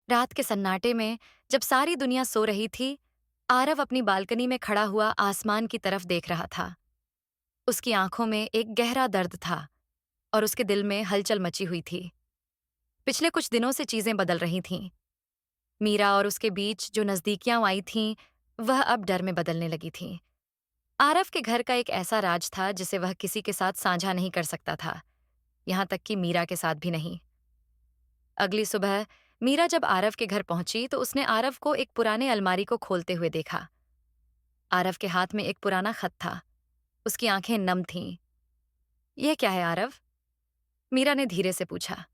रात के सन्नाटे में जब सारी दुनिया सो रही थी, आरव अपनी बालकनी में खड़ा हुआ आसमान की तरफ देख रहा था। उसकी आंखों में एक गहरा दर्द था और उसके दिल में हलचल मची हुई थी। पिछले कुछ दिनों से चीजें बदल रही थीं। मीरा और उसके बीच जो नजदीकियां आई थीं, वह अब डर में बदलने लगी थीं। आरव के घर का एक ऐसा राज था जिसे वह किसी के साथ साझा नहीं कर सकता था, यहां तक कि मीरा के साथ भी नहीं। अगली सुबह मीरा जब आरव के घर पहुंची तो उसने आरव को एक पुराने अलमारी को खोलते हुए देखा। आरव के हाथ में एक पुराना खत था। उसकी आंखें नम थीं। यह क्या है आरव? मीरा ने धीरे से पूछा।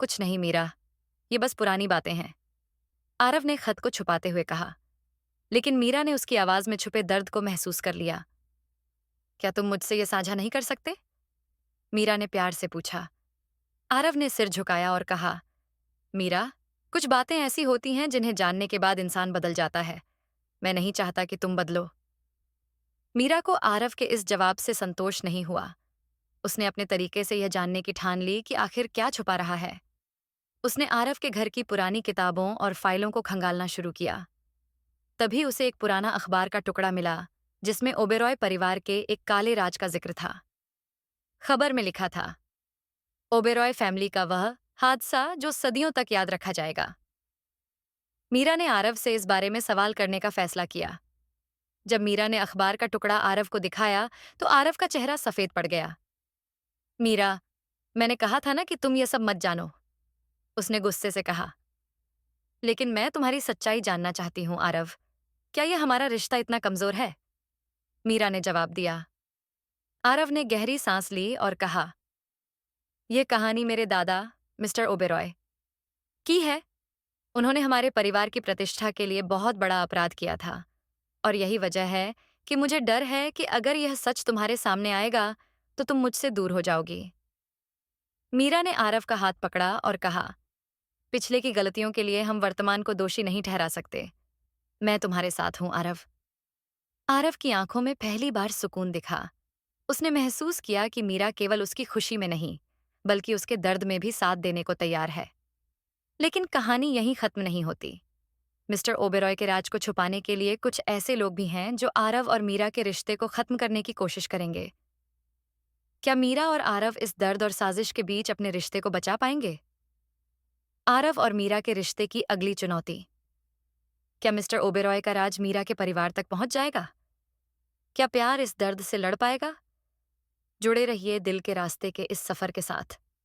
कुछ नहीं मीरा, ये बस पुरानी बातें हैं, आरव ने खत को छुपाते हुए कहा। लेकिन मीरा ने उसकी आवाज में छुपे दर्द को महसूस कर लिया। क्या तुम मुझसे ये साझा नहीं कर सकते? मीरा ने प्यार से पूछा। आरव ने सिर झुकाया और कहा, मीरा, कुछ बातें ऐसी होती हैं जिन्हें जानने के बाद इंसान बदल जाता है। मैं नहीं चाहता कि तुम बदलो। मीरा को आरव के इस जवाब से संतोष नहीं हुआ। उसने अपने तरीके से यह जानने की ठान ली कि आखिर क्या छुपा रहा है। उसने आरव के घर की पुरानी किताबों और फाइलों को खंगालना शुरू किया। तभी उसे एक पुराना अखबार का टुकड़ा मिला जिसमें ओबेरॉय परिवार के एक काले राज का जिक्र था। खबर में लिखा था, ओबेरॉय फैमिली का वह हादसा जो सदियों तक याद रखा जाएगा। मीरा ने आरव से इस बारे में सवाल करने का फैसला किया। जब मीरा ने अखबार का टुकड़ा आरव को दिखाया तो आरव का चेहरा सफेद पड़ गया। मीरा, मैंने कहा था ना कि तुम ये सब मत जानो, उसने गुस्से से कहा। लेकिन मैं तुम्हारी सच्चाई जानना चाहती हूं आरव। क्या ये हमारा रिश्ता इतना कमजोर है? मीरा ने जवाब दिया। आरव ने गहरी सांस ली और कहा, यह कहानी मेरे दादा मिस्टर ओबेरॉय की है। उन्होंने हमारे परिवार की प्रतिष्ठा के लिए बहुत बड़ा अपराध किया था और यही वजह है कि मुझे डर है कि अगर यह सच तुम्हारे सामने आएगा तो तुम मुझसे दूर हो जाओगी। मीरा ने आरव का हाथ पकड़ा और कहा, पिछले की गलतियों के लिए हम वर्तमान को दोषी नहीं ठहरा सकते। मैं तुम्हारे साथ हूं आरव। आरव की आंखों में पहली बार सुकून दिखा। उसने महसूस किया कि मीरा केवल उसकी खुशी में नहीं, बल्कि उसके दर्द में भी साथ देने को तैयार है। लेकिन कहानी यहीं खत्म नहीं होती। मिस्टर ओबेरॉय के राज को छुपाने के लिए कुछ ऐसे लोग भी हैं जो आरव और मीरा के रिश्ते को खत्म करने की कोशिश करेंगे। क्या मीरा और आरव इस दर्द और साजिश के बीच अपने रिश्ते को बचा पाएंगे? आरव और मीरा के रिश्ते की अगली चुनौती। क्या मिस्टर ओबेरॉय का राज मीरा के परिवार तक पहुंच जाएगा? क्या प्यार इस दर्द से लड़ पाएगा? जुड़े रहिए दिल के रास्ते के इस सफर के साथ।